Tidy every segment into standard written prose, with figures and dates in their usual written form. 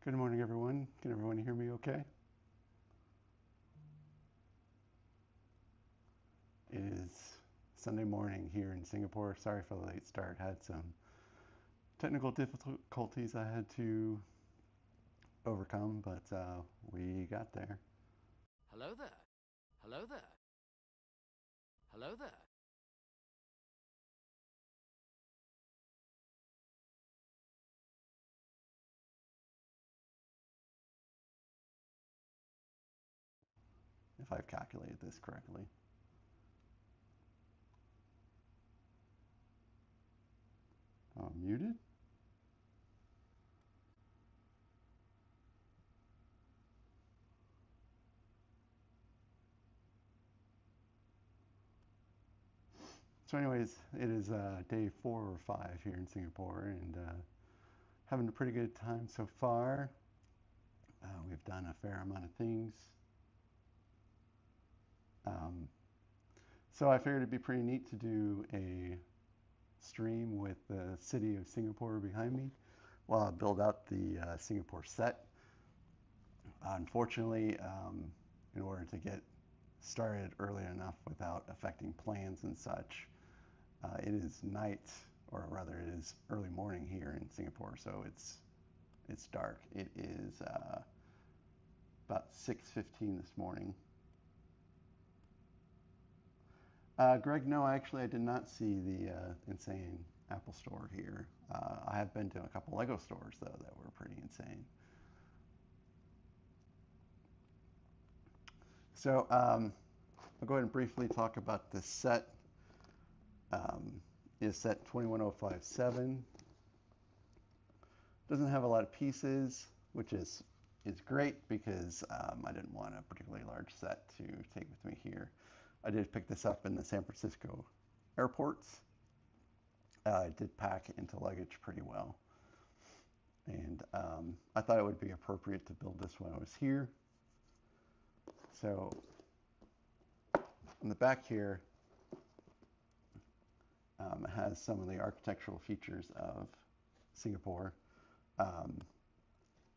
Good morning, everyone. Can everyone hear me okay? It is Sunday morning here in Singapore. Sorry for the late start. Had some technical difficulties I had to overcome, but we got there. Hello there. Hello there. Hello there. If I've calculated this correctly. Muted? So anyways, it is day 4 or 5 here in Singapore and having a pretty good time so far. We've done a fair amount of things. Um, so I figured it'd be pretty neat to do a stream with the city of Singapore behind me while I build out the Singapore set. Unfortunately, in order to get started early enough without affecting plans and such, it is night, or rather, it is early morning here in Singapore, so it's dark. It is about 6:15 this morning. Greg, no, actually, I did not see the insane Apple store here. I have been to a couple Lego stores though that were pretty insane. So I'll go ahead and briefly talk about the set. Um, is set 21057. Doesn't have a lot of pieces, which is great because I didn't want a particularly large set to take with me here. I did pick this up in the San Francisco airports. It did pack into luggage pretty well. And I thought it would be appropriate to build this when I was here. So on the back here, has some of the architectural features of Singapore. Um,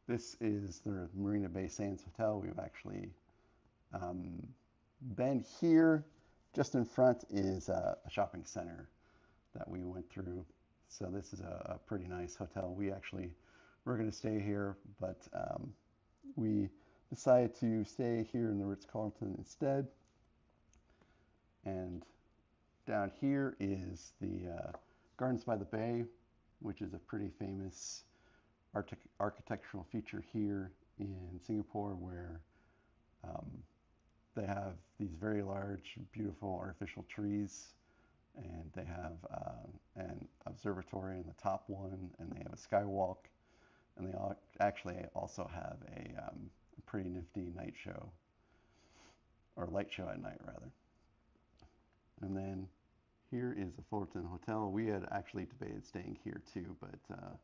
this is the Marina Bay Sands Hotel. We've actually um, been here. Just in front is a shopping center that we went through. So this is a pretty nice hotel. We actually were going to stay here, but we decided to stay here in the Ritz-Carlton instead. And down here is the Gardens by the Bay, which is a pretty famous architectural feature here in Singapore, where um, they have these very large, beautiful artificial trees, and they have an observatory in the top one, and they have a skywalk, and they actually also have a pretty nifty night show, or light show at night, rather. And then here is the Fullerton Hotel. We had actually debated staying here too, but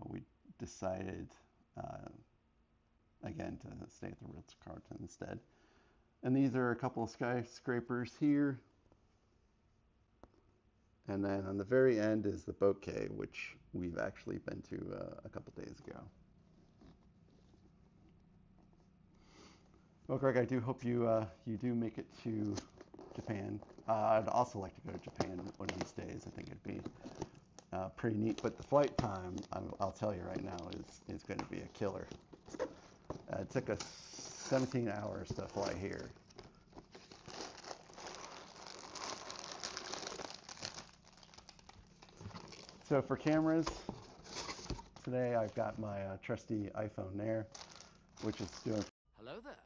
we decided uh, again to stay at the Ritz-Carlton instead. And these are a couple of skyscrapers here. And then on the very end is the boat quay, which we've actually been to a couple days ago. Well, Greg, I do hope you do make it to Japan. I'd also like to go to Japan one of these days. I think it'd be pretty neat. But the flight time, I'll tell you right now, is going to be a killer. It took us 17 hours to fly here. So for cameras, today I've got my trusty iPhone there, which is doing. Hello there.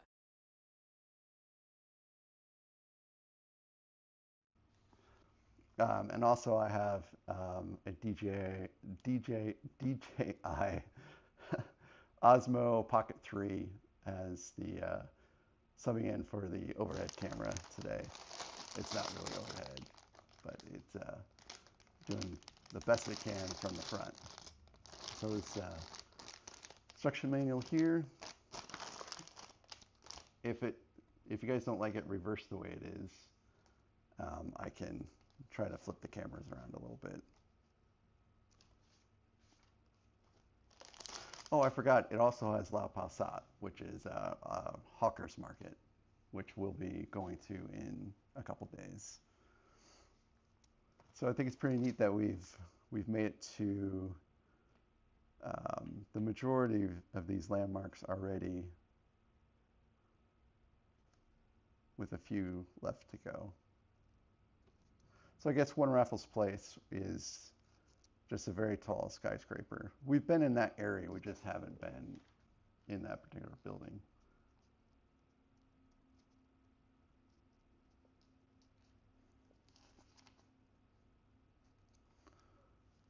And also I have a DJI Osmo Pocket 3 as the subbing in for the overhead camera today. It's not really overhead, but it's doing the best it can from the front. So this instruction manual here. If it if you guys don't like it reversed the way it is, I can try to flip the cameras around a little bit. Oh, I forgot. It also has La Passat, which is a hawker's market, which we'll be going to in a couple days. So I think it's pretty neat that we've made it to the majority of these landmarks already, with a few left to go. So I guess One Raffles Place is just a very tall skyscraper. We've been in that area, we just haven't been in that particular building.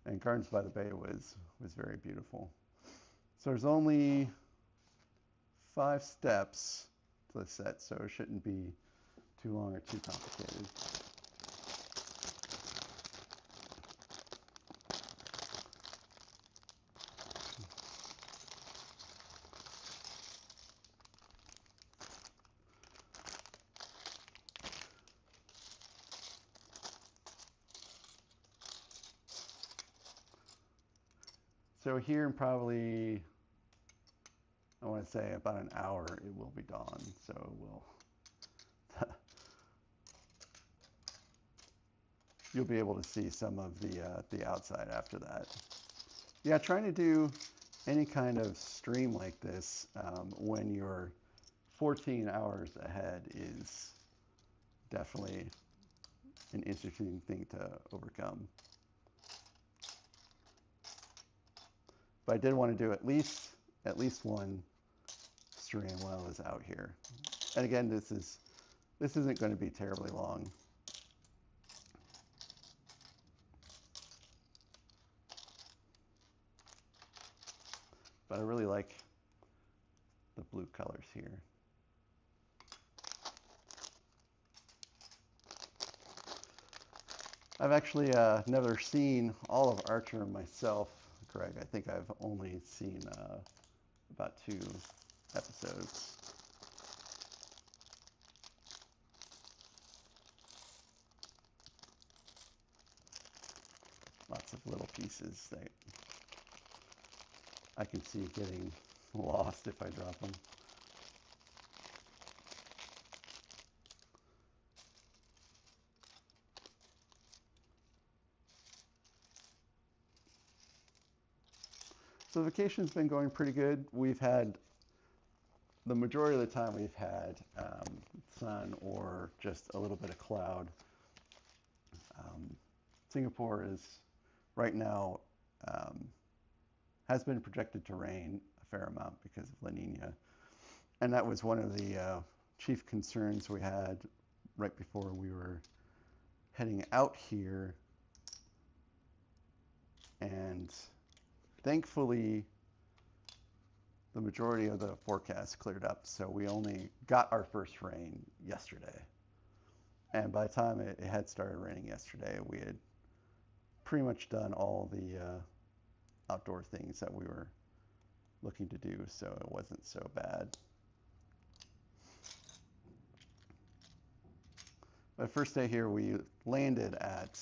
And Gardens by the Bay was very beautiful. So there's only 5 steps to the set, so it shouldn't be too long or too complicated. So here in probably, I want to say about an hour, it will be dawn. So it will, you'll be able to see some of the outside after that. Yeah, trying to do any kind of stream like this when you're 14 hours ahead is definitely an interesting thing to overcome. But I did want to do at least one stream while I was out here. And again, this isn't going to be terribly long. But I really like the blue colors here. I've actually never seen all of Archer myself, Greg. I think I've only seen about 2 episodes. Lots of little pieces that I can see getting lost if I drop them. So the vacation's been going pretty good. We've had, the majority of the time we've had sun or just a little bit of cloud. Singapore is right now has been projected to rain a fair amount because of La Nina. And that was one of the chief concerns we had right before we were heading out here. And thankfully, the majority of the forecast cleared up, so we only got our first rain yesterday. And by the time it had started raining yesterday, we had pretty much done all the outdoor things that we were looking to do, so it wasn't so bad. The first day here, we landed at,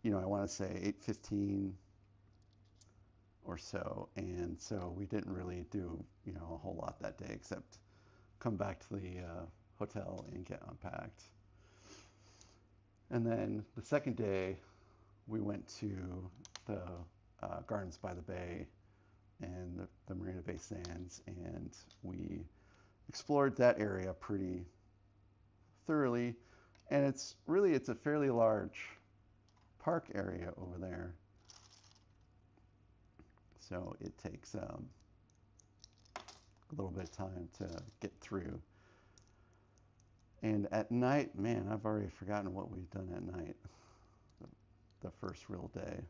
I want to say 8:15 or so, and so we didn't really do, a whole lot that day except come back to the hotel and get unpacked. And then the second day, we went to the Gardens by the Bay and the Marina Bay Sands, and we explored that area pretty thoroughly. And it's a fairly large park area over there, so it takes a little bit of time to get through. And at night, man, I've already forgotten what we've done at night, the first real day.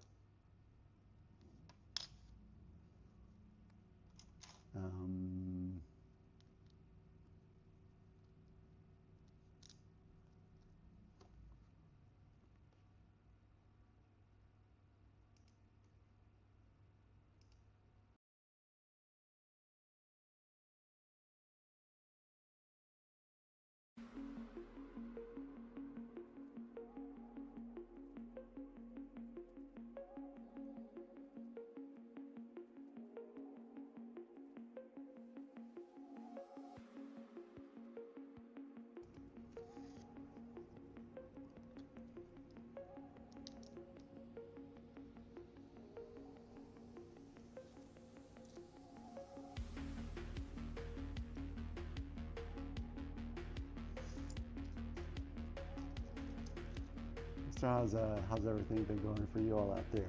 So how's everything been going for you all out there?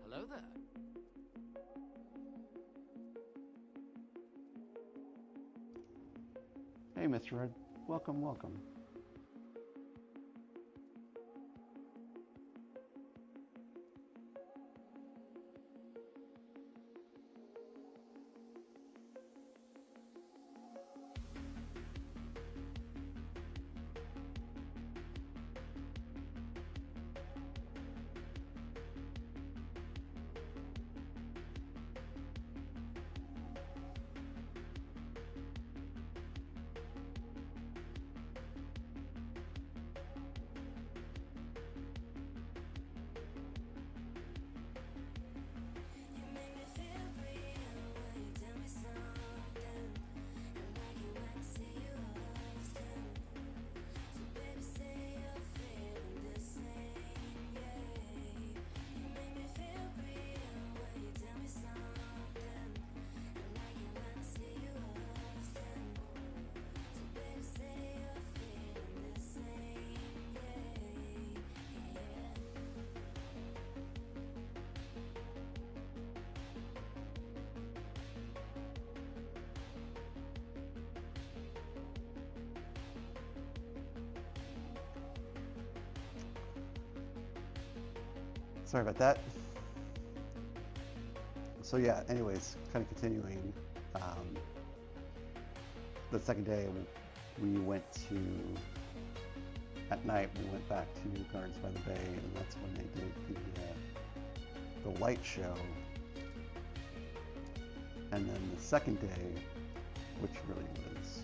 Hello there. Hey, Mr. Red. Welcome, welcome. Sorry about that. So yeah, anyways, kind of continuing, the second day we went to, at night we went back to Gardens by the Bay, and that's when they did the light show. And then the second day, which really was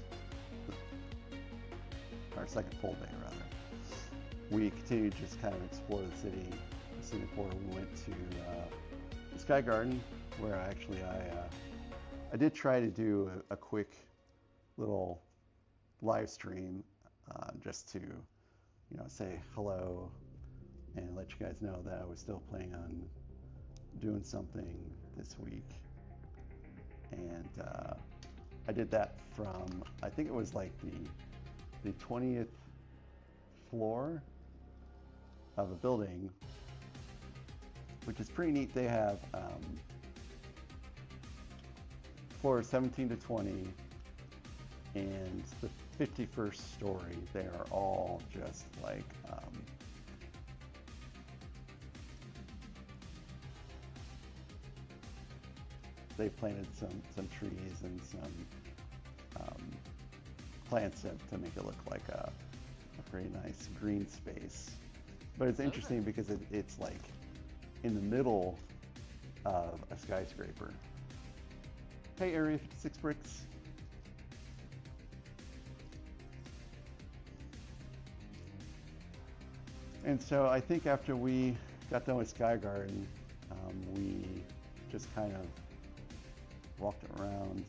our second full day rather, we continued to just kind of explore the city. Singapore. We went to the Sky Garden, where I did try to do a quick little live stream, just to say hello and let you guys know that I was still planning on doing something this week. And I did that from, I think it was like the 20th floor of a building, which is pretty neat. They have floors 17 to 20, and the 51st story, they are all just like they planted some trees and some plants to make it look like a pretty nice green space. But it's interesting because it's like in the middle of a skyscraper. Hey, Area 56 Bricks. And so I think after we got done with Sky Garden, we just kind of walked around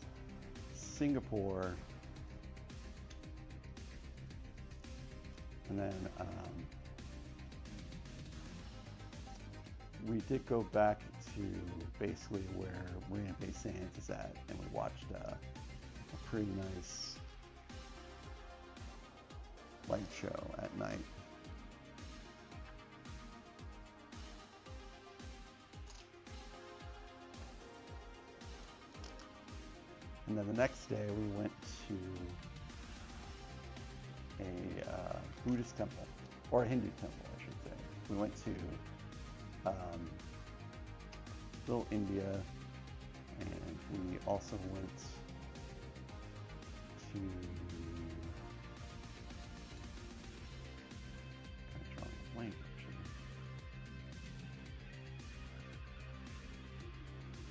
Singapore And then we did go back to basically where Marina Bay Sands is at, and we watched a pretty nice light show at night. And then the next day we went to a Buddhist temple, or a Hindu temple, I should say. We went to Little India, and we also went to blank, actually.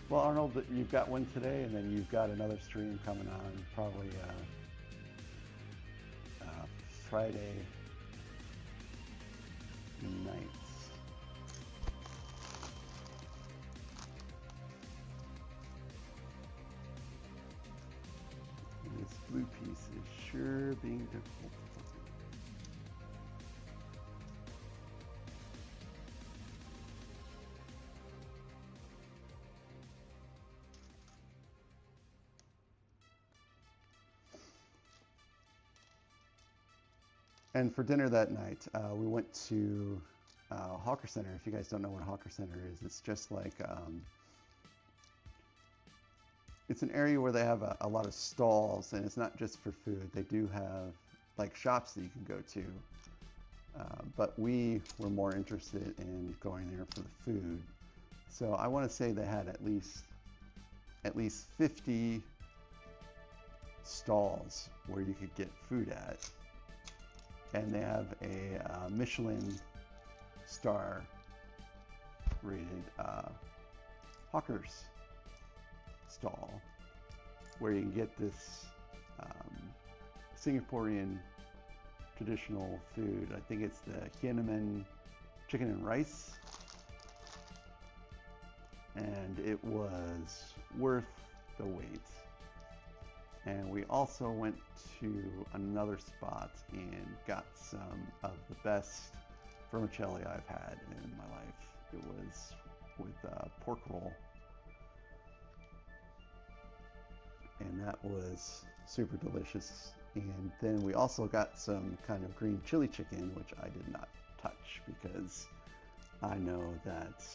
Well, Arnold, you've got one today, and then you've got another stream coming on probably Friday nights. And this blue piece is sure being difficult. And for dinner that night, we went to Hawker Center. If you guys don't know what Hawker Center is, it's just like, it's an area where they have a lot of stalls, and it's not just for food. They do have like shops that you can go to. But we were more interested in going there for the food. So I want to say they had at least 50 stalls where you could get food at. And they have a Michelin star rated hawker's stall where you can get this Singaporean traditional food. I think it's the Hieneman chicken and rice, and it was worth the wait. And we also went to another spot and got some of the best vermicelli I've had in my life. It was with pork roll, and that was super delicious. And then we also got some kind of green chili chicken, which I did not touch because I know that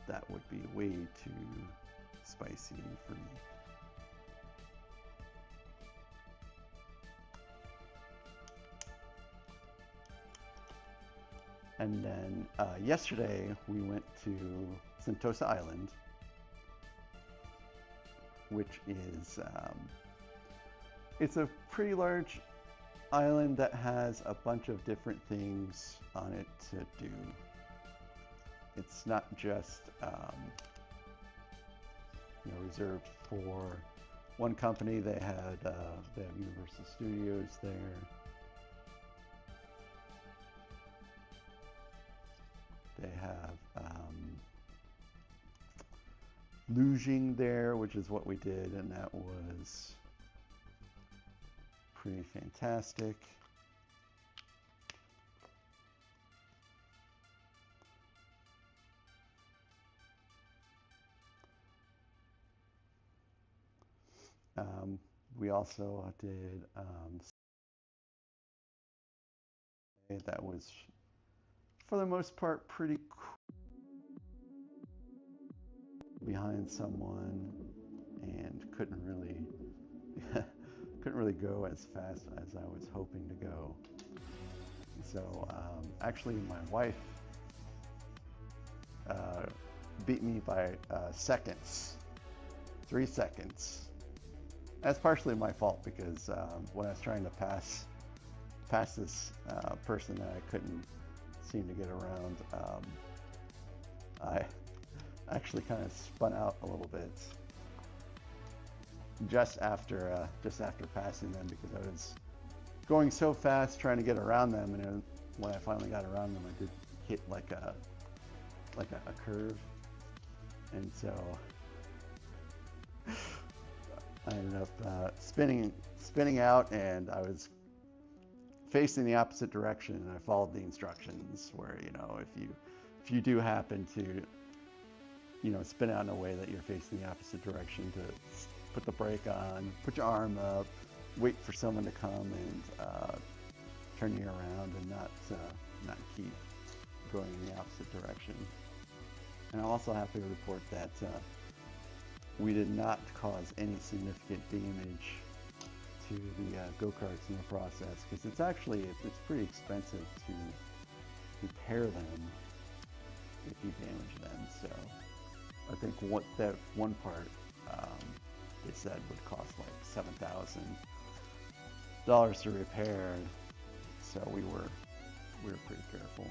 that would be way too spicy for me. And then yesterday we went to Sentosa Island, which is it's a pretty large island that has a bunch of different things on it to do. It's not just reserved for one company. They have Universal Studios there. They have luging there, which is what we did, and that was pretty fantastic. We also did that was, for the most part, pretty cool. Behind someone and couldn't really go as fast as I was hoping to go. So actually my wife beat me by seconds, 3 seconds. That's partially my fault because when I was trying to pass this person that I couldn't seem to get around, I actually kind of spun out a little bit just after passing them, because I was going so fast trying to get around them, and then when I finally got around them, I did hit like a curve, and so I ended up spinning out, and I was facing the opposite direction, and I followed the instructions where, you know, if you do happen to, you know, spin out in a way that you're facing the opposite direction, to put the brake on, put your arm up, wait for someone to come and turn you around, and not keep going in the opposite direction. And I'm also happy to report that we did not cause any significant damage to the go-karts in the process, because it's pretty expensive to repair them if you damage them. So I think that one part they said would cost like $7,000 to repair, so we were pretty careful.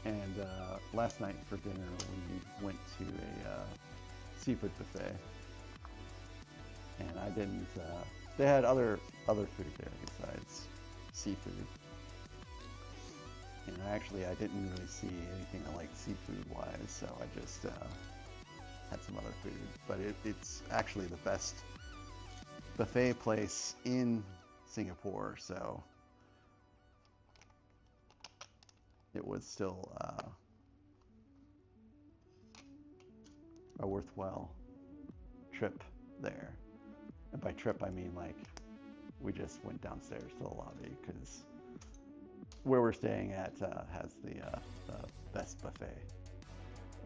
And last night for dinner we went to a seafood buffet, and I didn't. They had other food there besides seafood, and I didn't really see anything I liked seafood wise, so I just had some other food. But it's actually the best buffet place in Singapore, so it was still a worthwhile trip there. And by trip I mean like we just went downstairs to the lobby, because where we're staying at has the best buffet.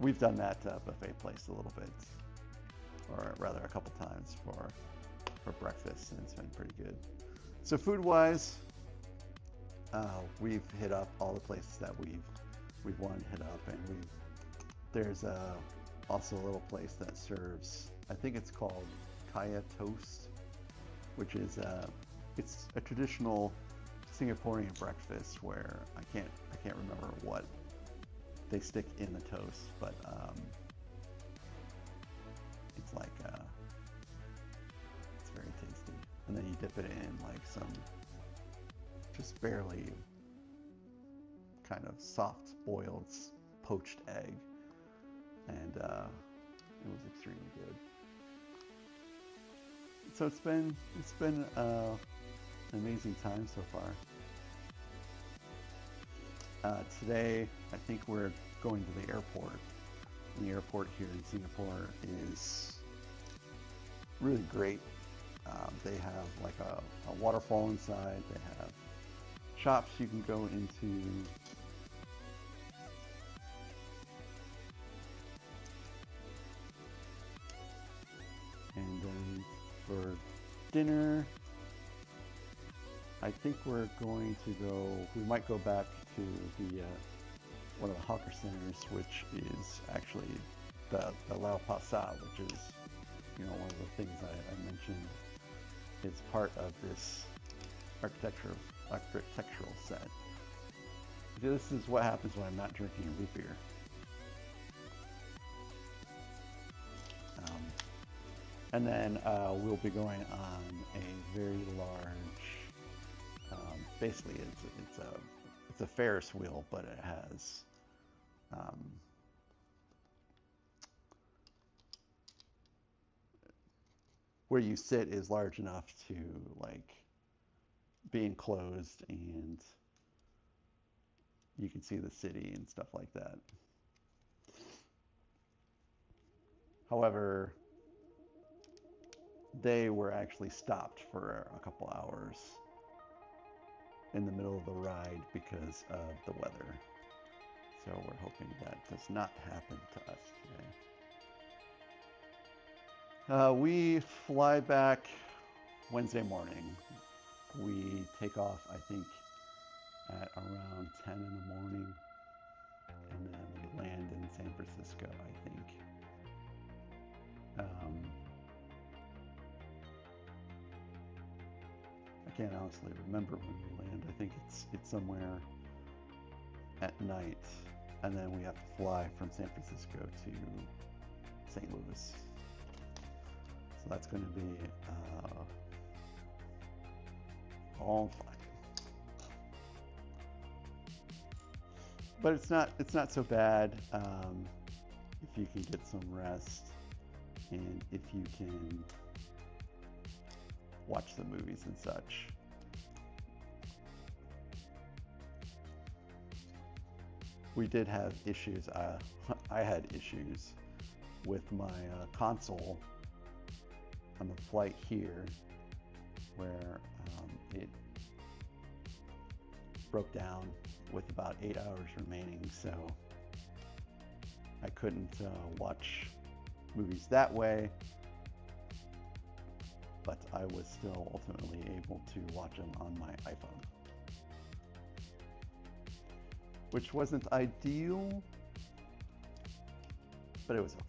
We've done that buffet place a little bit, or rather a couple times for breakfast, and it's been pretty good. So food wise, we've hit up all the places that we've wanted to hit up, and there's also a little place that serves, I think it's called Kaya Toast, which is it's a traditional Singaporean breakfast where I can't remember what they stick in the toast, but it's like it's very tasty, and then you dip it in like some just barely kind of soft boiled poached egg, and it was extremely good. So it's been an amazing time so far. Today I think we're going to the airport. And the airport here in Singapore is really great. They have like a waterfall inside. They have shops you can go into. And then for dinner, I think we might go back to the one of the hawker centers, which is actually the Lau Pa Sa, which is, you know, one of the things I mentioned is part of this architectural set. This is what happens when I'm not drinking a root beer. And then we'll be going on a very large, basically it's a Ferris wheel, but it has where you sit is large enough to like be enclosed, and you can see the city and stuff like that. However, they were actually stopped for a couple hours in the middle of the ride because of the weather. So we're hoping that does not happen to us today. We fly back Wednesday morning. We take off, I think, at around 10 in the morning, and then we land in San Francisco, I think. I can't honestly remember when we land. I think it's somewhere at night, and then we have to fly from San Francisco to St. Louis. So that's going to be a long flight. But it's not so bad if you can get some rest, and if you can watch the movies and such. we did have issues. I had issues with my console on the flight here, where it broke down with about 8 hours remaining, so I couldn't watch movies that way, but I was still ultimately able to watch them on my iPhone, which wasn't ideal, but it was okay.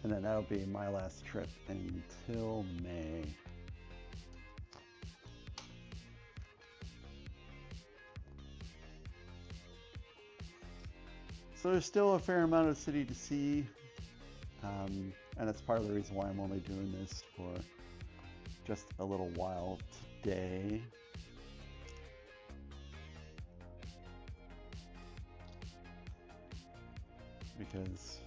And then that'll be my last trip until May. So there's still a fair amount of city to see, and that's part of the reason why I'm only doing this for just a little while today. Because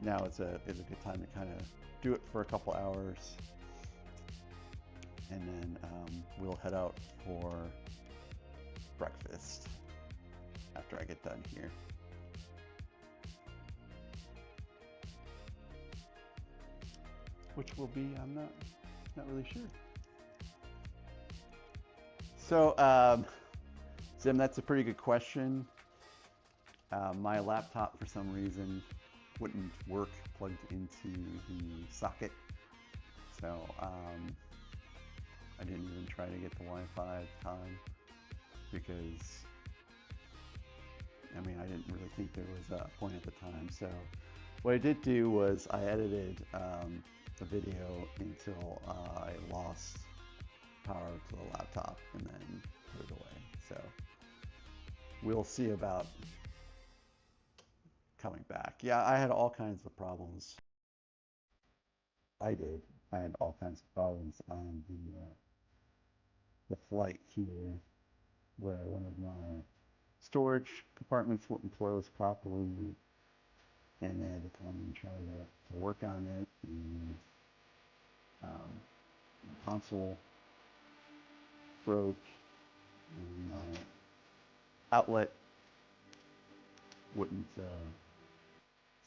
now is a good time to kind of do it for a couple hours, and then we'll head out for breakfast after I get done here. Which will be, I'm not really sure. So, Zim, that's a pretty good question. My laptop, for some reason, wouldn't work plugged into the socket. So, I didn't even try to get the Wi-Fi at the time because, I mean, I didn't really think there was a point at the time. So what I did do was I edited the video until I lost power to the laptop and then put it away. So we'll see about coming back. Yeah, I had all kinds of problems. I had all kinds of problems on the flight here, where one of my storage compartments wouldn't close properly, and they had to come and try to work on it. And the console broke, and my outlet wouldn't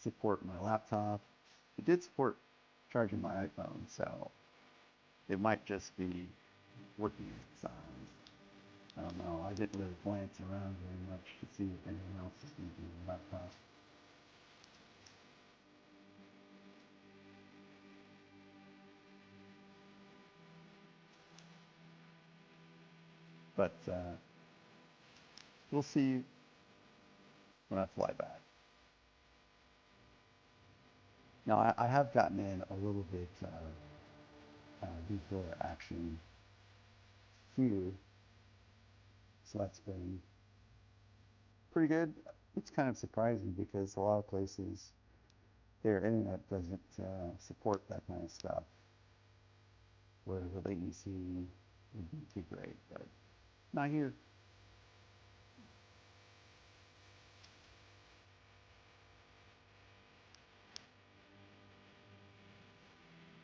support my laptop. It did support charging my iPhone, so it might just be working signs. I don't know. I didn't really glance around very much to see if anyone else is using the laptop. But we'll see when I fly back. Now, I have gotten in a little bit before action here, so that's been pretty good. It's kind of surprising because a lot of places, their internet doesn't support that kind of stuff, where the latency would be too great, but not here.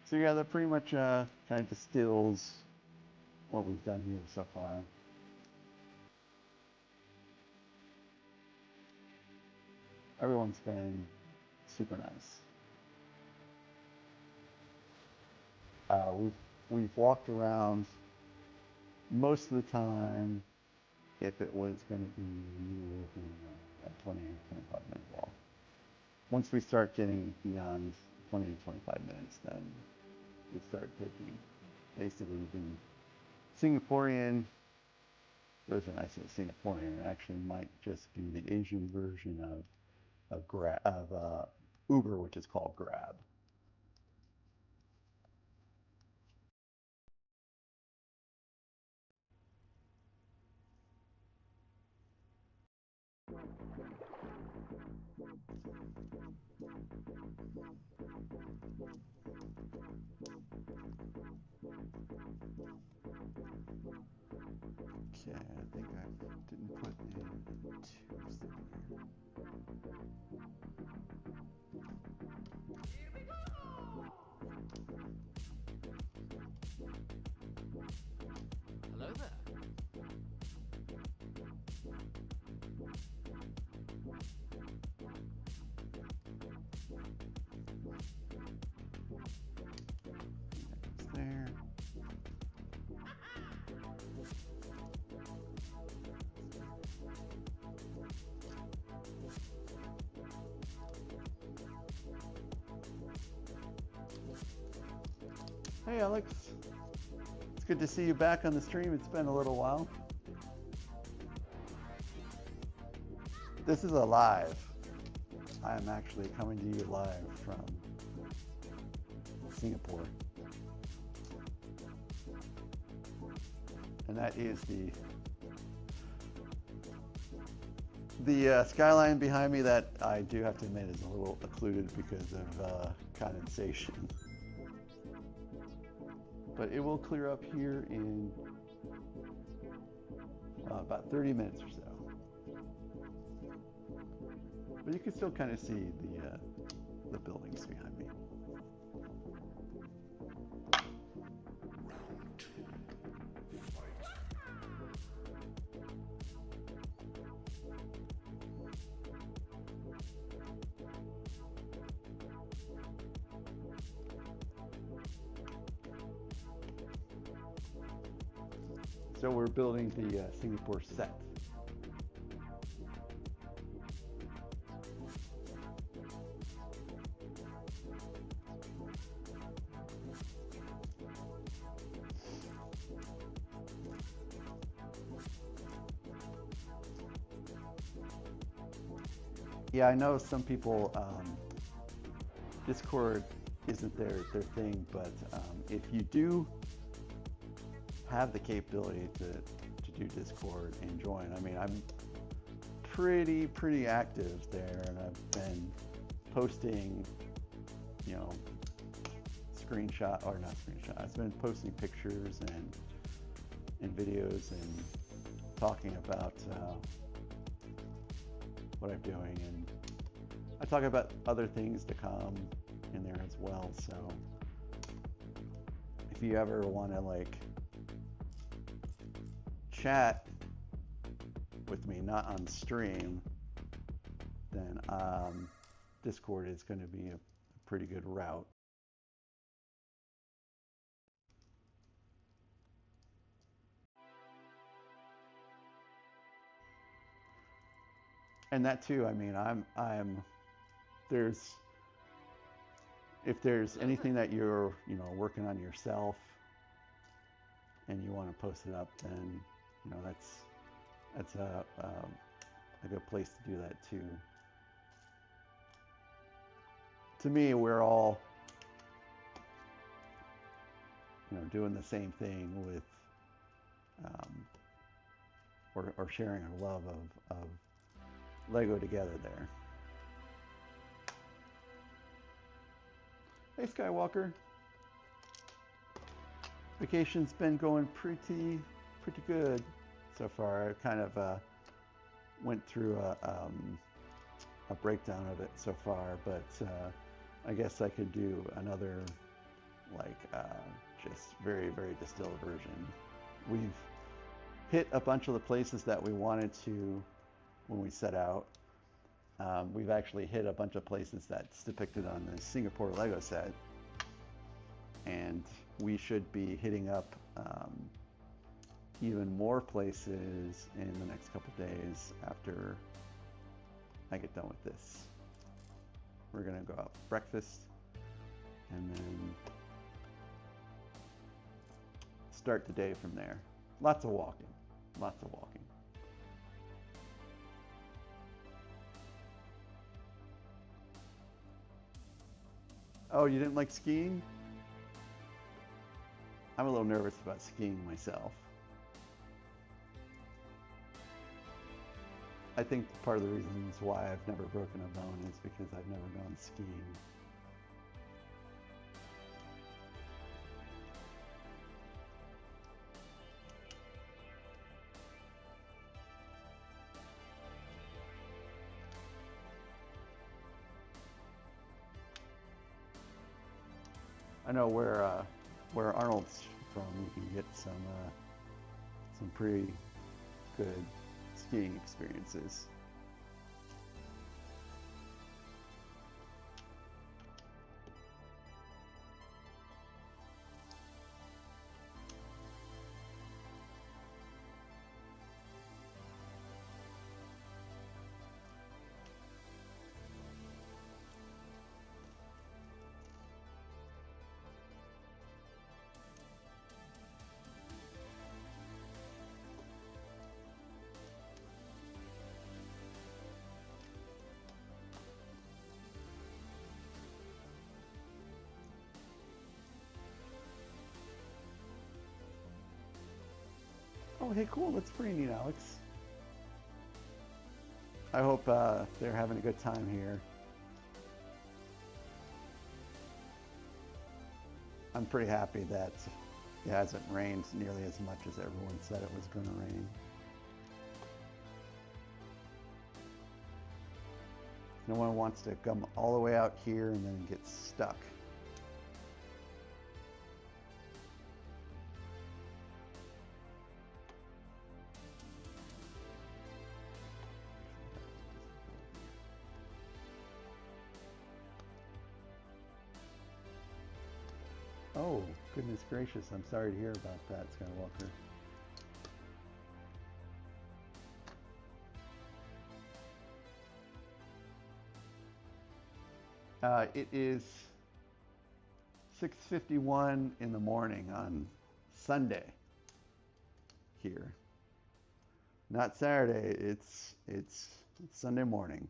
So yeah, that pretty much kind of distills what we've done here so far. Everyone's been super nice. We've walked around most of the time. If it was going to be a 20 or 25-minute walk. Once we start getting beyond 20 to 25 minutes, then we start taking basically the Singaporean version. I say Singaporean, it actually might just be the Asian version of Uber, which is called Grab. Okay, I think I didn't put in tubes there. Hello there. It's there. Hey Alex, it's good to see you back on the stream. It's been a little while. This is a live. I am actually coming to you live from Singapore. And that is the skyline behind me that I do have to admit is a little occluded because of condensation. But it will clear up here in about 30 minutes or so. But you can still kind of see the buildings behind me. So we're building the Singapore set. Yeah, I know some people, Discord isn't their thing, but if you do have the capability to do Discord and join, I mean, I'm pretty active there, and I've been posting, you know, I've been posting pictures and videos and talking about what I'm doing, and I talk about other things to come in there as well. So if you ever want to like chat with me, not on stream, then Discord is going to be a pretty good route. And that too, I mean, if there's anything that you're, you know, working on yourself and you want to post it up, then, you know, that's a good place to do that too. To me, we're all, you know, doing the same thing with, or sharing our love of Lego together there. Hey Skywalker. Vacation's been going pretty good so far. I kind of went through a breakdown of it so far, but I guess I could do another like just very distilled version. We've hit a bunch of the places that we wanted to when we set out. We've actually hit a bunch of places that's depicted on the Singapore Lego set, and we should be hitting up even more places in the next couple days after I get done with this. We're gonna go out for breakfast and then start the day from there. Lots of walking. Oh, you didn't like skiing? I'm a little nervous about skiing myself. I think part of the reasons why I've never broken a bone is because I've never gone skiing. I know where Arnold's from, you can get some pretty good skiing experiences. Oh, hey, cool. That's pretty neat, Alex. I hope they're having a good time here. I'm pretty happy that it hasn't rained nearly as much as everyone said it was going to rain. No one wants to come all the way out here and then get stuck. Oh, goodness gracious. I'm sorry to hear about that, Skywalker. It is 6:51 in the morning on Sunday here. Not Saturday, it's Sunday morning.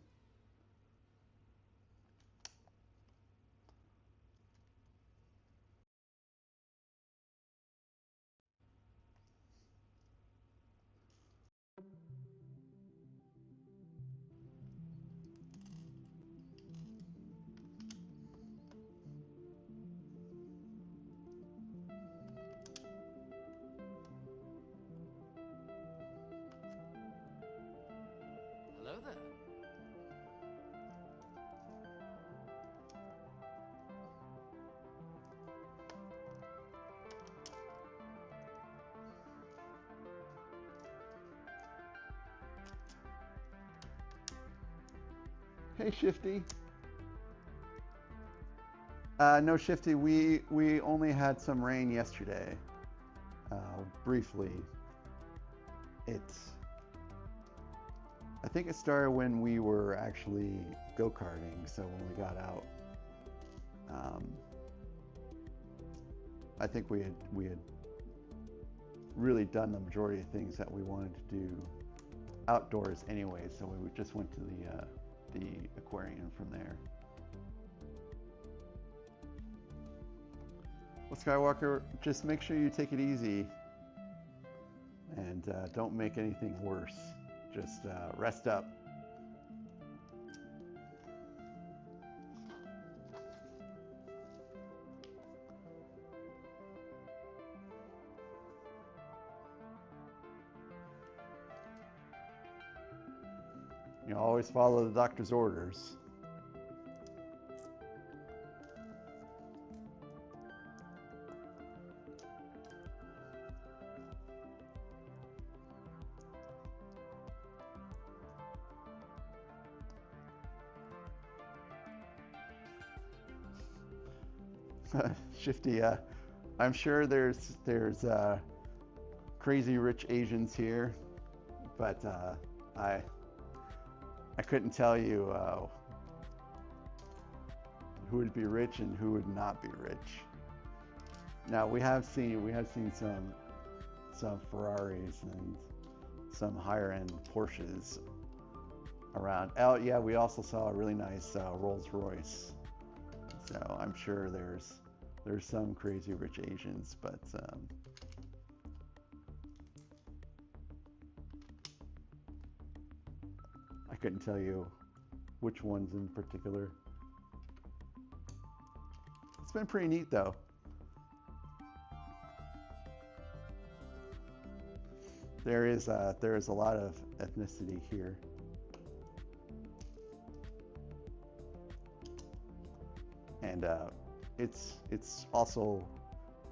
Hello there. Hey, Shifty. No, Shifty, we only had some rain yesterday, briefly. I think it started when we were actually go-karting, so when we got out, I think we had really done the majority of things that we wanted to do outdoors anyway, so we just went to the aquarium from there. Well, Skywalker, just make sure you take it easy and don't make anything worse. Just rest up. You know, always follow the doctor's orders. Shifty, I'm sure there's crazy rich Asians here, but I couldn't tell you who would be rich and who would not be rich. Now we have seen some Ferraris and some higher end Porsches around. Oh yeah, we also saw a really nice Rolls Royce. So I'm sure there's some crazy rich Asians, but I couldn't tell you which ones in particular. It's been pretty neat though. There is a lot of ethnicity here. And it's also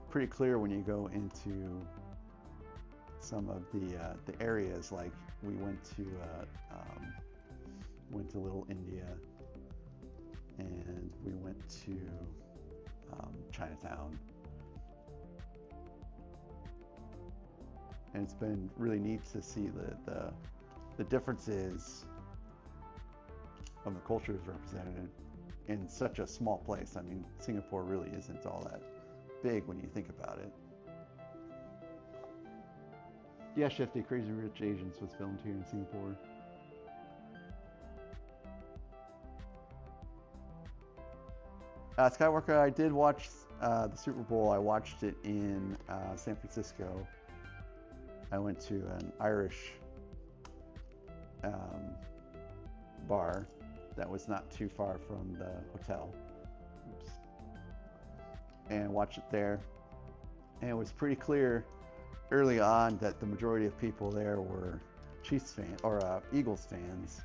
pretty clear when you go into some of the areas. Like we went to Little India, and we went to Chinatown, and it's been really neat to see the differences of the cultures represented in such a small place. I mean, Singapore really isn't all that big when you think about it. Yeah, Shifty, Crazy Rich Asians was filmed here in Singapore. Skywalker, I did watch the Super Bowl. I watched it in San Francisco. I went to an Irish bar that was not too far from the hotel. Oops. And watched it there. And it was pretty clear early on that the majority of people there were Chiefs fans or Eagles fans,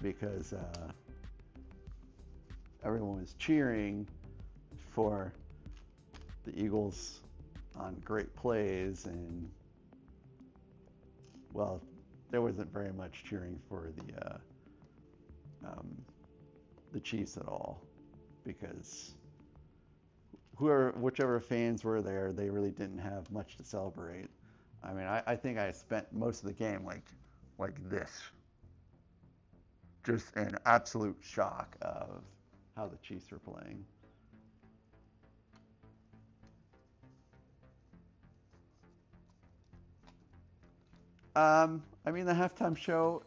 because everyone was cheering for the Eagles on great plays, and well, there wasn't very much cheering for the Chiefs at all, because whichever fans were there, they really didn't have much to celebrate. I mean, I think I spent most of the game like this, just in absolute shock of how the Chiefs were playing. I mean, the halftime show,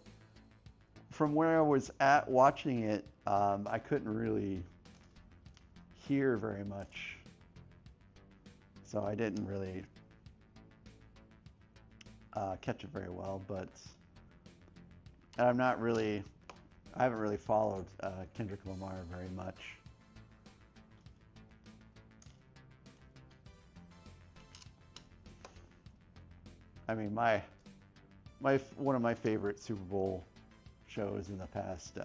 from where I was at watching it, I couldn't really hear very much, so I didn't really catch it very well. But I haven't really followed Kendrick Lamar very much. I mean, one of my favorite Super Bowl shows in the past,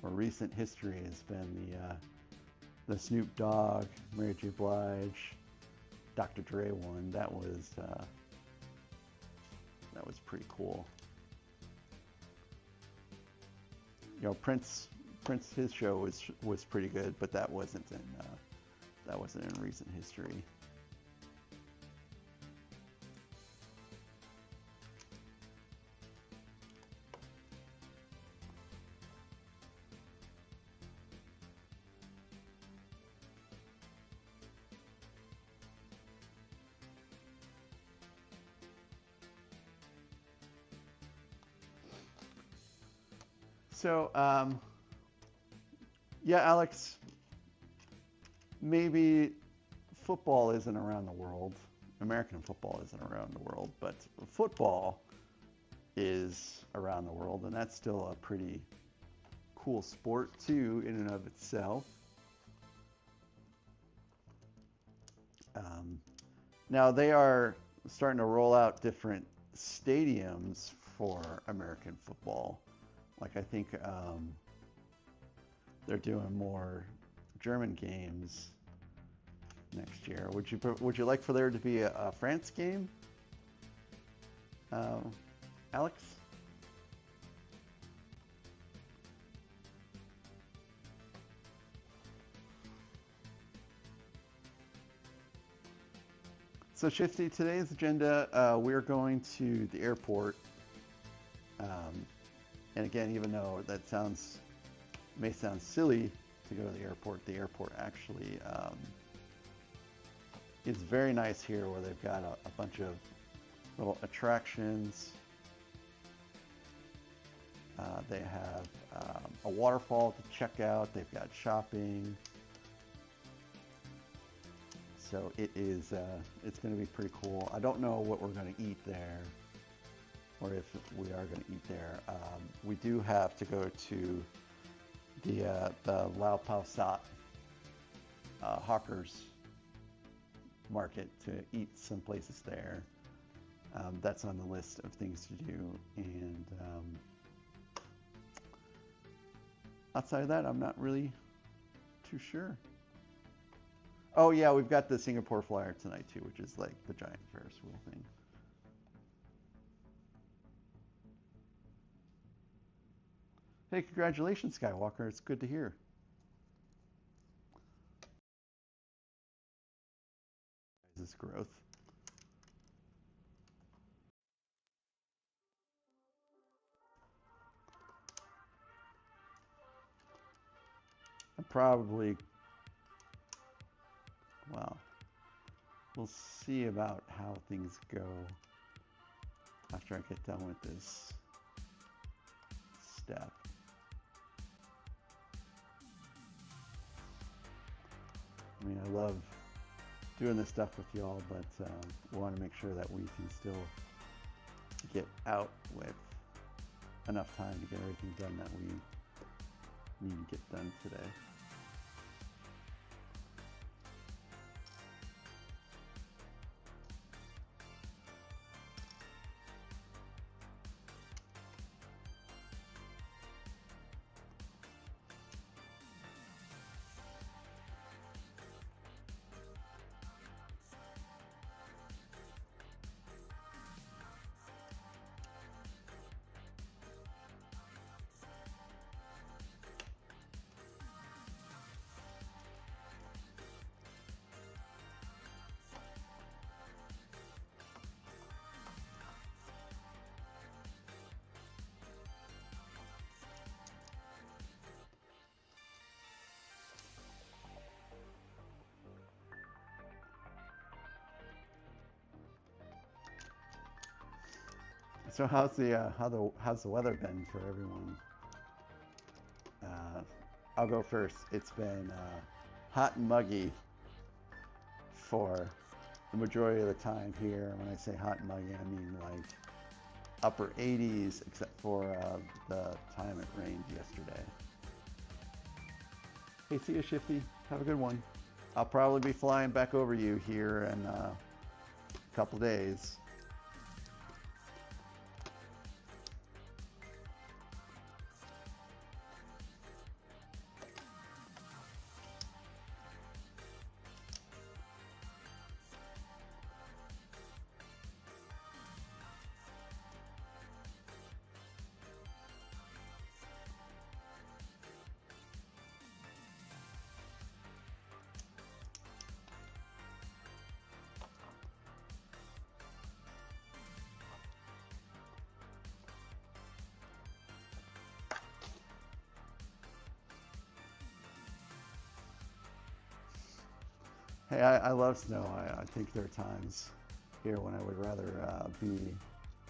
or recent history, has been the Snoop Dogg, Mary J. Blige, Dr. Dre one. That was pretty cool. You know, Prince, his show was pretty good, but that wasn't in recent history. So, yeah, Alex, maybe football isn't around the world. American football isn't around the world, but football is around the world, and that's still a pretty cool sport too, in and of itself. Now they are starting to roll out different stadiums for American football. Like, I think they're doing more German games next year. Would you like for there to be a France game, Alex? So Shifty, today's agenda, we're going to the airport. And again, even though that may sound silly to go to the airport actually is very nice here, where they've got a bunch of little attractions. They have a waterfall to check out. They've got shopping. So it's going to be pretty cool. I don't know what we're going to eat there, or if we are going to eat there. We do have to go to the Lau Pao Sat Hawkers Market to eat some places there. That's on the list of things to do. And outside of that, I'm not really too sure. Oh yeah, we've got the Singapore Flyer tonight too, which is like the giant Ferris wheel thing. Hey, congratulations, Skywalker. It's good to hear. This growth. Probably, well, we'll see about how things go after I get done with this step. I mean, I love doing this stuff with y'all, but we want to make sure that we can still get out with enough time to get everything done that we need to get done today. So how's the weather been for everyone? I'll go first. It's been hot and muggy for the majority of the time here. When I say hot and muggy, I mean like upper 80s, except for the time it rained yesterday. Hey, see you, Shifty. Have a good one. I'll probably be flying back over you here in a couple days. Hey, I love snow. I think there are times here when I would rather be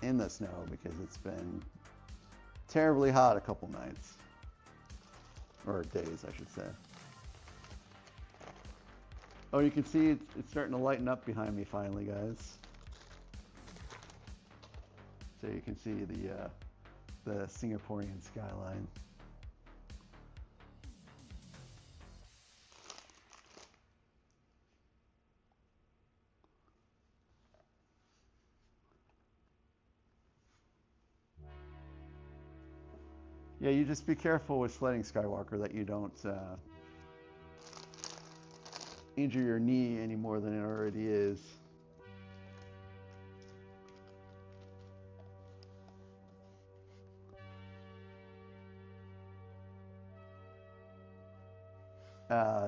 in the snow because it's been terribly hot a couple nights. Or days, I should say. Oh, you can see it's starting to lighten up behind me finally, guys. So you can see the Singaporean skyline. Yeah, you just be careful with sledding, Skywalker, that you don't injure your knee any more than it already is.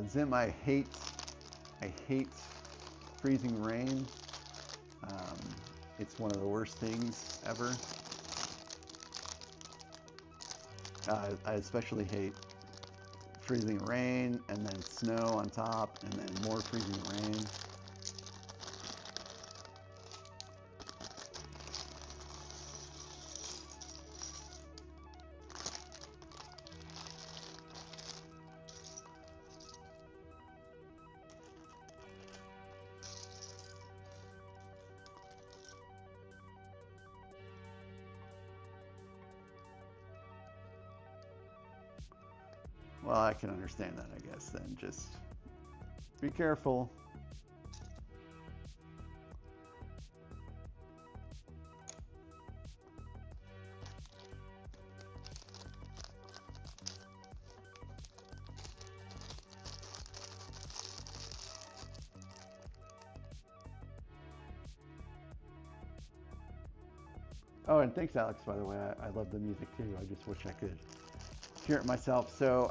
Zim, I hate freezing rain. It's one of the worst things ever. I especially hate freezing rain and then snow on top and then more freezing rain. Well, I can understand that, I guess, then. Just be careful. Oh, and thanks, Alex, by the way. I love the music too. I just wish I could hear it myself. So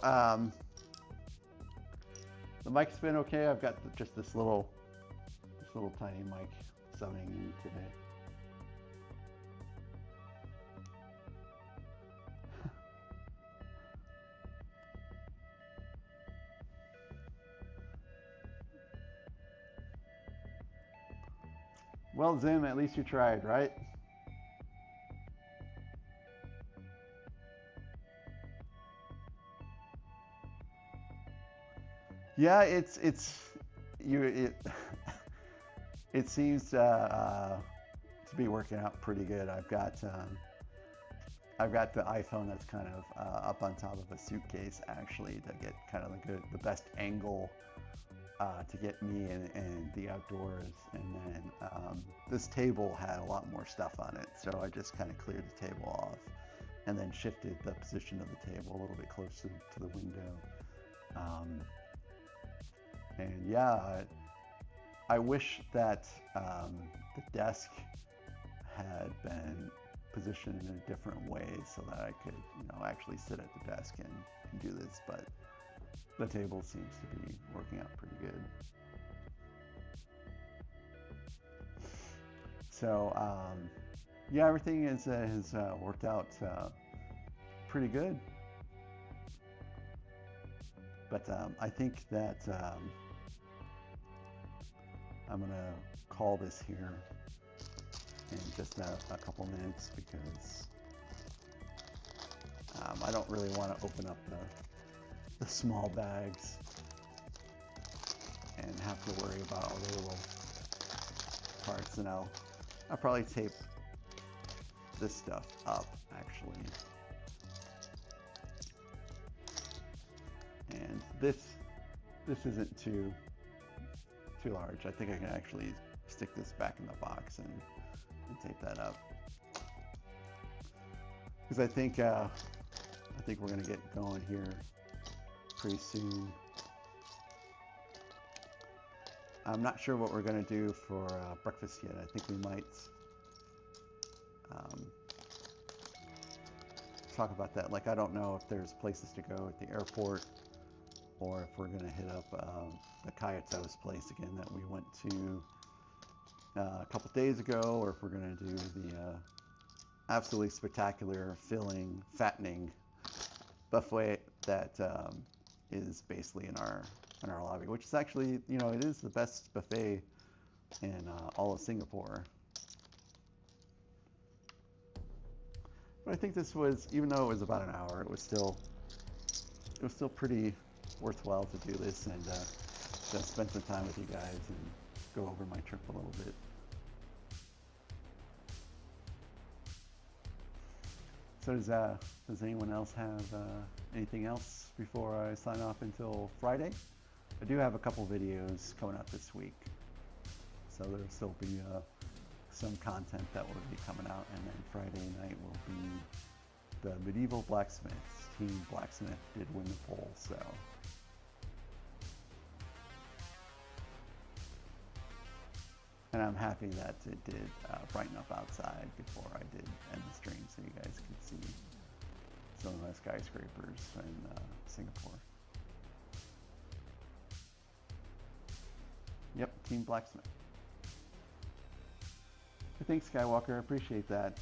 the mic's been okay. I've got just this little tiny mic summoning me today. Well, Zim, at least you tried, right? Yeah, it's you it it seems to be working out pretty good. I've got the iPhone that's kind of up on top of a suitcase actually to get kind of the best angle to get me and the outdoors. And then this table had a lot more stuff on it, so I just kind of cleared the table off and then shifted the position of the table a little bit closer to the window. And yeah, I wish that the desk had been positioned in a different way so that I could, actually sit at the desk and do this, but the table seems to be working out pretty good. So yeah, everything has worked out pretty good. But I think that I'm gonna call this here in just a couple minutes because I don't really want to open up the small bags and have to worry about all the little parts. And I'll probably tape this stuff up actually. And this isn't too large. I think I can actually stick this back in the box and tape that up. Because I think we're gonna get going here pretty soon. I'm not sure what we're gonna do for breakfast yet. I think we might talk about that. Like, I don't know if there's places to go at the airport, or if we're gonna hit up the Kayato's place again that we went to a couple days ago, or if we're gonna do the absolutely spectacular, filling, fattening buffet that is basically in our lobby, which is actually, it is the best buffet in all of Singapore. But I think this was, even though it was about an hour, it was still pretty worthwhile to do this and to spend some time with you guys and go over my trip a little bit. So does anyone else have anything else before I sign off until Friday? I do have a couple videos coming out this week, so there'll still be some content that will be coming out, and then Friday night will be the Medieval Blacksmiths. Team Blacksmith did win the poll, so. And I'm happy that it did brighten up outside before I did end the stream, so you guys could see some of the skyscrapers in Singapore. Yep, Team Blacksmith. Thanks, Skywalker. I appreciate that.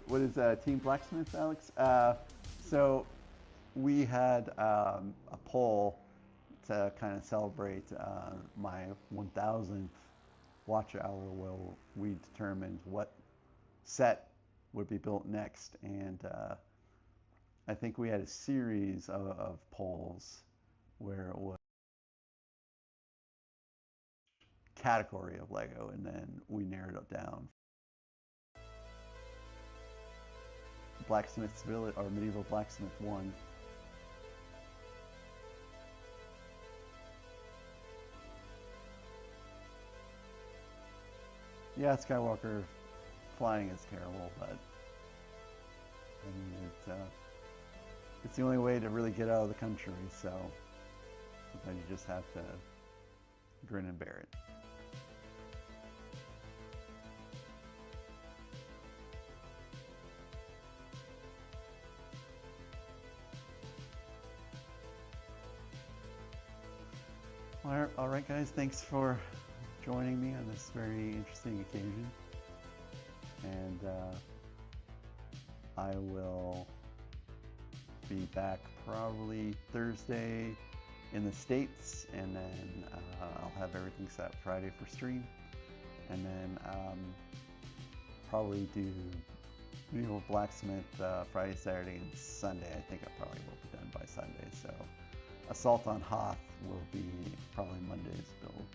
What is Team Blacksmith, Alex? So we had a poll to kind of celebrate my 1000th watch hour, where we determined what set would be built next. And I think we had a series of polls where it was category of Lego, and then we narrowed it down. Blacksmith's Village, or Medieval Blacksmith, won. Yeah, Skywalker flying is terrible, but I mean, it's the only way to really get out of the country, so sometimes you just have to grin and bear it. All right, guys, thanks for joining me on this very interesting occasion. And I will be back probably Thursday in the States, and then I'll have everything set Friday for stream, and then probably do medieval blacksmith Friday, Saturday, and Sunday. I think I probably will be done by Sunday. So Assault on Hoth will be probably Monday's build.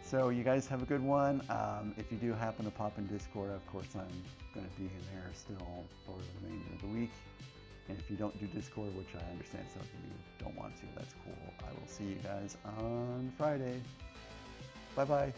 So you guys have a good one. If you do happen to pop in Discord, of course I'm going to be in there still for the remainder of the week. And if you don't do Discord, which I understand some of you don't want to, that's cool. I will see you guys on Friday. Bye-bye.